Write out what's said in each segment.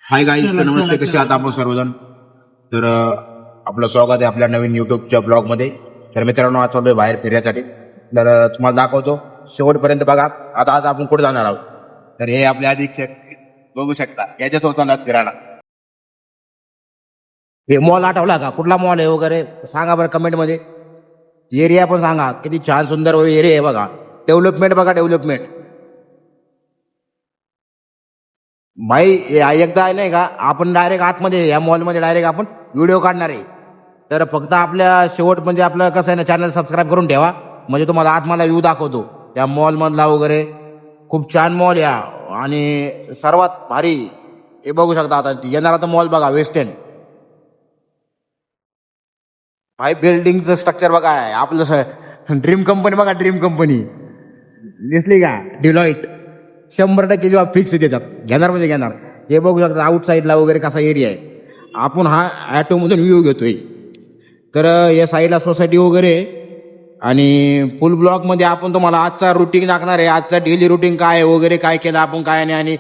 Hi guys, तर नमस्ते. कसे आहात आपण सर्वजण? तर आपलं स्वागत आहे आपल्या नवीन युट्यूबच्या ब्लॉगमध्ये. तर मित्रांनो, आज चाललोय बाहेर फिरण्यासाठी. तर तुम्हाला दाखवतो, शेवटपर्यंत बघा. आज आपण कुठे जाणार आहोत? तर हे आपले अधीक्षक बघू शकता, याच्यासोबत चालतात फिरायला. हे मॉल आठवला का? कुठला मॉल आहे वगैरे सांगा बरं कमेंटमध्ये. एरिया पण सांगा, किती छान सुंदर एरिया आहे बघा. डेव्हलपमेंट बघा, डेव्हलपमेंट. भाई एकदा आहे नाही का, आपण डायरेक्ट आतमध्ये या मॉलमध्ये डायरेक्ट आपण व्हिडिओ काढणार आहे. तर फक्त आपल्या शेवट म्हणजे आपलं कसं आहे ना, चॅनल सबस्क्राईब करून ठेवा, म्हणजे तुम्हाला आत मला व्ह्यू दाखवतो त्या मॉलमधला वगैरे. खूप छान मॉल या, आणि सर्वात भारी हे बघू शकता. आता येणार आता मॉल बघा, वेस्ट एंड. भाई बिल्डिंगचं स्ट्रक्चर बघा आहे आपलं. ड्रीम कंपनी बघा, ड्रीम कंपनी दिसली का? डिलॉइट 100% जॉब फिक्स आहे त्याच्यात. घेणार म्हणजे घेणार. हे बघू शकता आउट साईडला वगैरे कसा एरिया आहे. आपण हा ॲटोमधून व्ह्यू घेतोय. तर या साईडला सोसायटी वगैरे आहे. आणि फुल ब्लॉकमध्ये आपण तुम्हाला आजचा रुटीन दाखवणार आहे. आजचा डेली रुटीन काय आहे वगैरे, काय केलं आपण काय नाही, आणि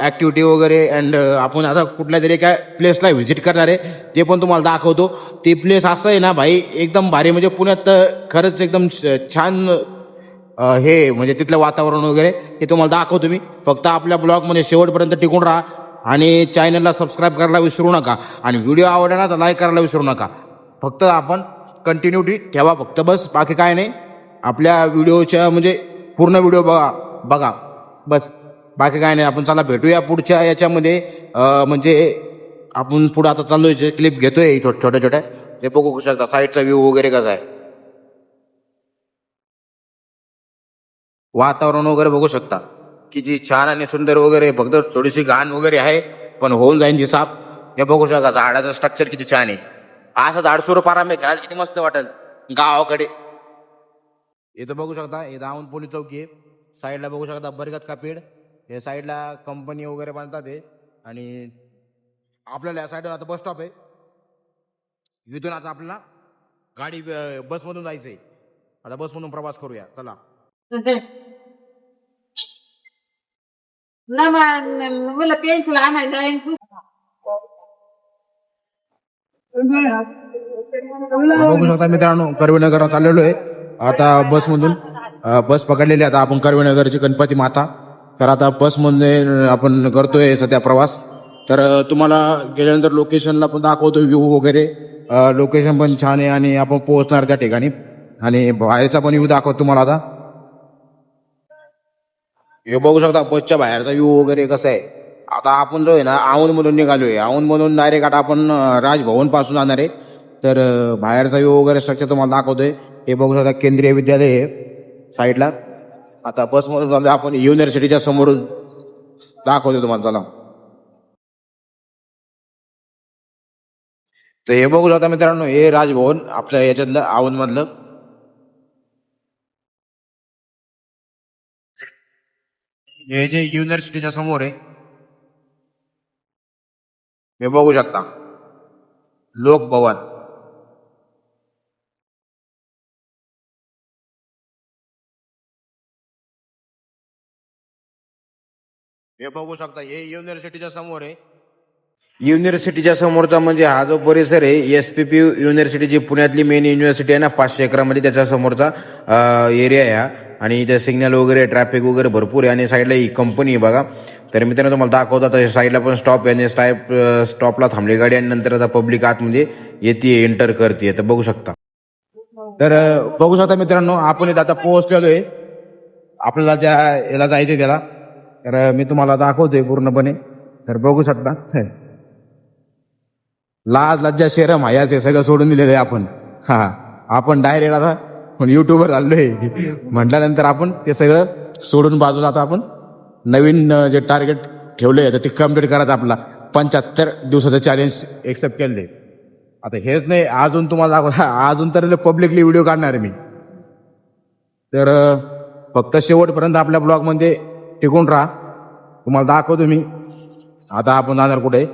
ॲक्टिव्हिटी वगैरे. अँड आपण आता कुठल्या तरी काय प्लेसला व्हिजिट करणार आहे, ते पण तुम्हाला दाखवतो. ते प्लेस असं आहे ना भाई, एकदम भारी. म्हणजे पुण्यात खरंच एकदम छान हे म्हणजे तिथलं वातावरण वगैरे ते तुम्हाला दाखवतो मी. फक्त आपल्या ब्लॉगमध्ये शेवटपर्यंत टिकून राहा, आणि चॅनलला सबस्क्राईब करायला विसरू नका, आणि व्हिडिओ आवडला ना तर लाईक करायला विसरू नका. फक्त आपण कंटिन्युटी ठेवा फक्त, बस. बाकी काय नाही. आपल्या व्हिडिओच्या म्हणजे पूर्ण व्हिडिओ बघा बस. बाकी काय नाही. आपण चला भेटूया पुढच्या याच्यामध्ये. म्हणजे आपण पुढे आता चाललोय, क्लिप घेतोय छोट्या छोट्या. ते बघू शकता साईडचा व्ह्यू वगैरे कसा आहे, वातावरण वगैरे बघू शकता किती छान आणि सुंदर वगैरे. फक्त थोडीशी घाण वगैरे आहे, पण होऊन जाईन ती साफ. हे बघू शकता झाडाचं स्ट्रक्चर किती छान आहे. असं झाड सुरू पारामे खेळायला किती मस्त वाटेल गावाकडे. इथं बघू शकता, हे दाऊन पोलीस चौकी आहे. साईडला बघू शकता बरगद का पेड. हे साईडला कंपनी वगैरे बांधतात हे. आणि आपल्याला या साईडला आता बस स्टॉप आहे. इथून आता आपल्याला गाडी बसमधून जायचंय. आता बसमधून प्रवास करूया, चला. मला पेन्सिल आणायला बघू शकता मित्रांनो, कर्वेनगरला चाललेलो आहे आता बसमधून. बस पकडलेली आता आपण कर्वेनगरची गणपती माता. तर आता बसमध्ये आपण करतोय सध्या प्रवास. तर तुम्हाला गेल्यानंतर लोकेशनला पण दाखवतो व्ह्यू वगैरे. लोकेशन पण छान आहे, आणि आपण पोहोचणार त्या ठिकाणी, आणि बाहेरचा पण व्ह्यू दाखवतो तुम्हाला आता. हे बघू शकता बसच्या बाहेरचा व्ह्यू वगैरे कसा आहे. आता आपण जो आहे ना, औंधमधून निघालोय. औंधमधून डायरेक्ट आता आपण राजभवन पासून जाणार आहे. तर बाहेरचा व्ह्यू वगैरे स्ट्रक्चर तुम्हाला दाखवतोय. हे बघू शकता केंद्रीय विद्यालय आहे साईडला. आता बसमधून आपण युनिव्हर्सिटीच्या समोरून दाखवतो तुम्हाला, चला. तर हे बघू शकता मित्रांनो, हे राजभवन आपल्या याच्यातलं औंधमधलं. हे जे युनिव्हर्सिटीच्या समोर आहे, हे बघू शकता लोकभवन. हे बघू शकता, हे युनिव्हर्सिटीच्या समोर आहे. युनिव्हर्सिटीच्या समोरचा म्हणजे हा जो परिसर आहे, SPP युनिव्हर्सिटी जी पुण्यातली मेन युनिव्हर्सिटी आहे ना, 500 एकरामध्ये, त्याच्या समोरचा एरिया आहे हा. आणि इथे सिग्नल वगैरे, ट्रॅफिक वगैरे भरपूर आहे. आणि साईडला ही कंपनी आहे बघा. तर मित्रांनो तुम्हाला दाखवतो आता साईडला पण स्टॉप आहे, आणि स्टॉपला थांबली गाडी, आणि नंतर आता पब्लिक आतमध्ये येते, एंटर करते. तर बघू शकता. तर बघू शकता मित्रांनो, आपण इथं आता पोहोचलेलो आहे. आपल्याला ज्या याला जायचंय त्याला. तर मी तुम्हाला दाखवतोय पूर्णपणे. तर बघू शकता, लाज लज्जा शरम हाया ते सगळं सोडून दिलेलं आहे आपण. आपण डायरेक्ट आता युट्यूबवर चाललोय म्हटल्यानंतर आपण ते सगळं सोडून बाजूला आता आपण नवीन जे टार्गेट ठेवलंय तर ते कम्प्लीट करायचं. आपला 75 दिवसाचं चॅलेंज एक्सेप्ट केलंय. आता हेच नाही, अजून तुम्हाला अजून तर पब्लिकली व्हिडिओ काढणार आहे मी. तर फक्त शेवटपर्यंत आपल्या ब्लॉगमध्ये टिकून राहा, तुम्हाला दाखवतो मी. आता आपण जाणार कुठे,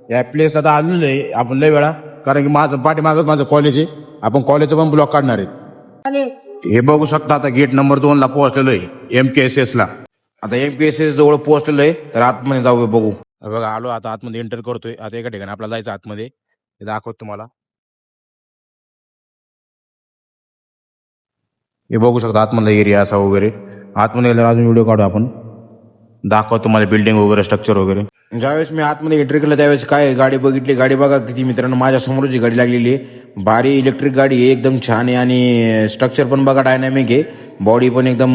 या प्लेसला आता आलेलो आहे आपण लय वेळा, कारण की पाठीमागच माझं कॉलेज आहे. आपण कॉलेजचं पण ब्लॉग काढणार आहे. हे बघू शकता आता गेट नंबर 2 ला पोहोचलेलो आहे, MKSS ला. आता MKSS जवळ पोहोचलेलो आहे. तर आतमध्ये जाऊ, बघू. बघा आलो आता आतमध्ये एंटर करतोय. आता एका ठिकाणी आपल्याला जायचं आतमध्ये, हे दाखवतो तुम्हाला. हे बघू शकता आतमधला एरिया असा वगैरे. आतमध्ये गेल्यावर अजून व्हिडिओ काढू आपण, दाखवतो तुम्हाला बिल्डिंग वगैरे स्ट्रक्चर वगैरे. ज्यावेळेस मी आतमध्ये एंट्री केलं त्यावेळेस काय गाडी बघितली. गाडी बघा किती मित्रांनो, माझ्या समोरच ही गाडी लागलेली आहे. भारी इलेक्ट्रिक गाडी आहे, एकदम छान आहे. आणि स्ट्रक्चर पण बघा डायनॅमिक आहे. बॉडी पण एकदम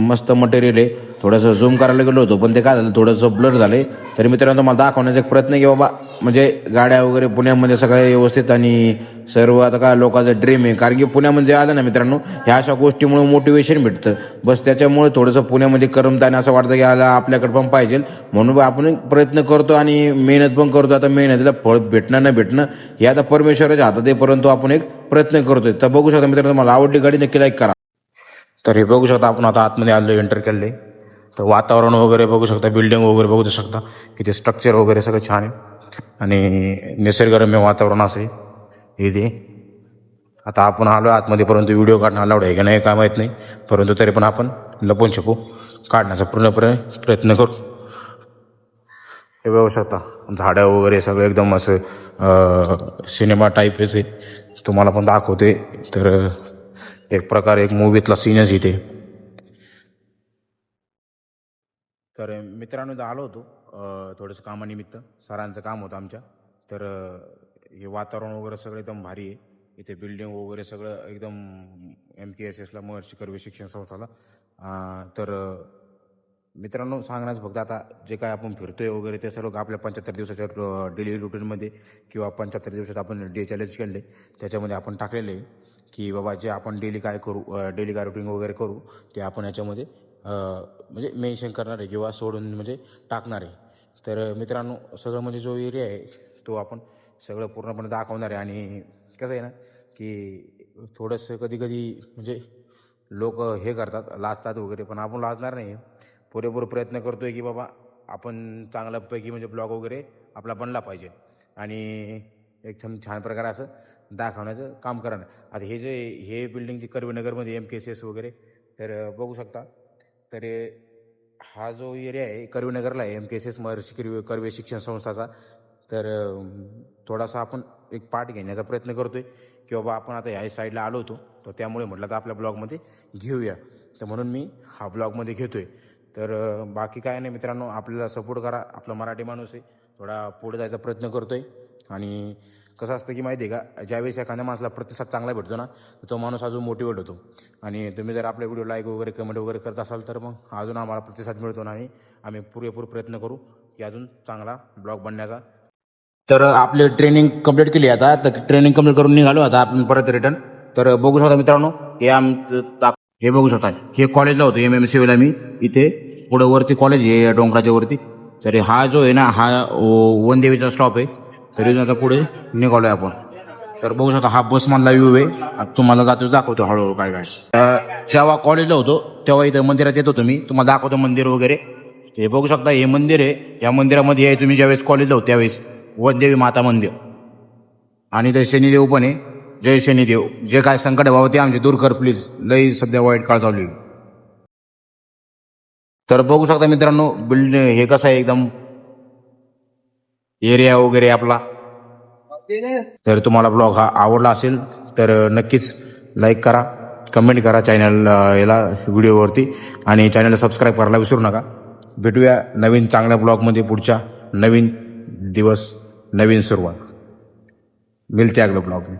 मस्त मटेरियल आहे. थोडंसं झूम करायला गेलो होतो पण ते काय झालं, थोडंसं ब्लर झालंय. तरी मित्रांनो तुम्हाला दाखवण्याचा एक प्रयत्न की बाबा म्हणजे गाड्या वगैरे पुण्यामध्ये सगळ्या व्यवस्थित आणि सर्व आता काय लोकांचं ड्रीम आहे. कारण की पुण्यामध्ये आलं ना मित्रांनो, ह्या अशा गोष्टीमुळे मोटिवेशन भेटतं. बस त्याच्यामुळे थोडंसं पुण्यामध्ये करमताना असं वाटतं की आला आपल्याकडे पण पाहिजे, म्हणून आपण प्रयत्न करतो आणि मेहनत पण करतो. आता मेहनतीला फळ भेटणं न भेटणं हे आता परमेश्वराच्या हातात आहे, परंतु आपण एक प्रयत्न करतोय. तर बघू शकता मित्रांनो, मला आवडली गाडी नक्की लाईक करा. तर हे बघू शकता आपण आता आतमध्ये आलो, एंटर केले. तर वातावरण वगैरे बघू शकता, बिल्डिंग वगैरे बघू शकता, किती स्ट्रक्चर वगैरे सगळं छान आहे आणि निसर्गरम्य वातावरण असे इथे. आता आपण आलो आतमध्ये, परंतु व्हिडिओ काढणं अलाउड आहे का नाही काय माहीत नाही, परंतु तरी पण आपण लपून छपून काढण्याचा पूर्णपणे प्रयत्न करू. हे बघू शकता झाडं वगैरे सगळं एकदम असं सिनेमा टाईपच आहे. तुम्हाला पण दाखवते. तर एक प्रकारे एक मूवीतला सीनच इथे. तर मित्रांनो इथं आलो होतो थोडंसं कामानिमित्त, सरांचं काम होतं आमच्या. तर हे वातावरण वगैरे सगळं एकदम भारी आहे. इथे बिल्डिंग वगैरे सगळं एकदम MKSSला महर्षी कर्वे शिक्षण संस्थाला. तर मित्रांनो सांगण्याचं फक्त आता जे काय आपण फिरतोय वगैरे ते सर्व आपल्या 75 दिवसाच्या डेली रुटीनमध्ये किंवा 75 दिवसात आपण डे चॅलेंज केले त्याच्यामध्ये आपण टाकलेले आहे की बाबा जे आपण डेली काय करू, डेली काय रुटीन वगैरे करू ते आपण याच्यामध्ये म्हणजे मेन्शन करणार आहे किंवा सोडून म्हणजे टाकणार आहे. तर मित्रांनो सगळं म्हणजे जो एरिया आहे तो आपण सगळं पूर्णपणे दाखवणार आहे. आणि कसं आहे ना की थोडंसं कधी कधी म्हणजे लोक हे करतात, लाजतात वगैरे, पण आपण लाजणार नाही. पुरेपूर प्रयत्न करतोय की बाबा आपण चांगल्यापैकी म्हणजे ब्लॉग वगैरे आपला बनला पाहिजे आणि एकदम छान प्रकारे असं दाखवण्याचं काम करणार. आता हे बिल्डिंग जी कर्वेनगरमध्ये MKSS वगैरे तर बघू शकता. तर हा जो एरिया आहे कर्वेनगरला आहे, MKSS महर्षी कर्वे शिक्षण संस्थाचा. तर थोडासा आपण एक पार्ट घेण्याचा प्रयत्न करतोय की बाबा आपण आता ह्या साईडला आलो होतो, तर त्यामुळे म्हटलं तर आपल्या ब्लॉगमध्ये घेऊया. तर म्हणून मी हा ब्लॉगमध्ये घेतोय. तर बाकी काय नाही मित्रांनो, आपल्याला सपोर्ट करा. आपला मराठी माणूस आहे, थोडा पुढे जायचा प्रयत्न करतोय. आणि कसं असतं की माहिती आहे का, ज्यावेळेस एखाद्या माणसाला प्रतिसाद चांगला भेटतो ना, तर तो माणूस अजून मोटिवेट होतो. आणि तुम्ही जर आपल्या व्हिडिओ लाईक वगैरे कमेंट वगैरे करत असाल तर मग अजून आम्हाला प्रतिसाद मिळतो आणि आम्ही पुरेपूर प्रयत्न करू की अजून चांगला ब्लॉग बनण्याचा. तर आपली ट्रेनिंग कंप्लीट केली आता. तर ट्रेनिंग कंप्लीट करून निघालो आता आपण परत रिटर्न. तर बघू शकता मित्रांनो, हे आमचं हे बघू शकता, हे कॉलेजला होतं MMCला मी. इथे पुढं वरती कॉलेज आहे डोंगराच्या वरती. तर हा जो आहे ना हा वनदेवीचा स्टॉप आहे. तरी आता पुढे निघालोय आपण. तर बघू शकता हा बसमधला व्ह्यू आहे. आता तुम्हाला जातो दाखवतो हळूहळू काय काय. जेव्हा कॉलेजला होतो तेव्हा इथं मंदिरात येत होतो मी, तुम्हाला दाखवतो मंदिर वगैरे. हे बघू शकता हे मंदिर आहे. या मंदिरामध्ये यायचं मी ज्यावेळेस कॉलेजला होतो त्यावेळेस, वनदेवी माता मंदिर. आणि इथे शनिदेव पण आहे. जय शनिदेव. जे काय संकट आहे बाबा ते आमचे दूर कर प्लीज, लई सध्या वाईट काळ चालू आहे. तर बघू शकता मित्रांनो बिल्डिंग हे कसं आहे एकदम एरिया वगैरे आपला. तर तुम्हाला ब्लॉग हा आवडला असेल तर नक्कीच लाईक करा, कमेंट करा चॅनल याला व्हिडिओवरती, आणि चॅनलला सबस्क्राईब करायला विसरू नका. भेटूया नवीन चांगल्या ब्लॉगमध्ये पुढच्या नवीन दिवस, नवीन सुरुवात. मिळते अगलं ब्लॉग में.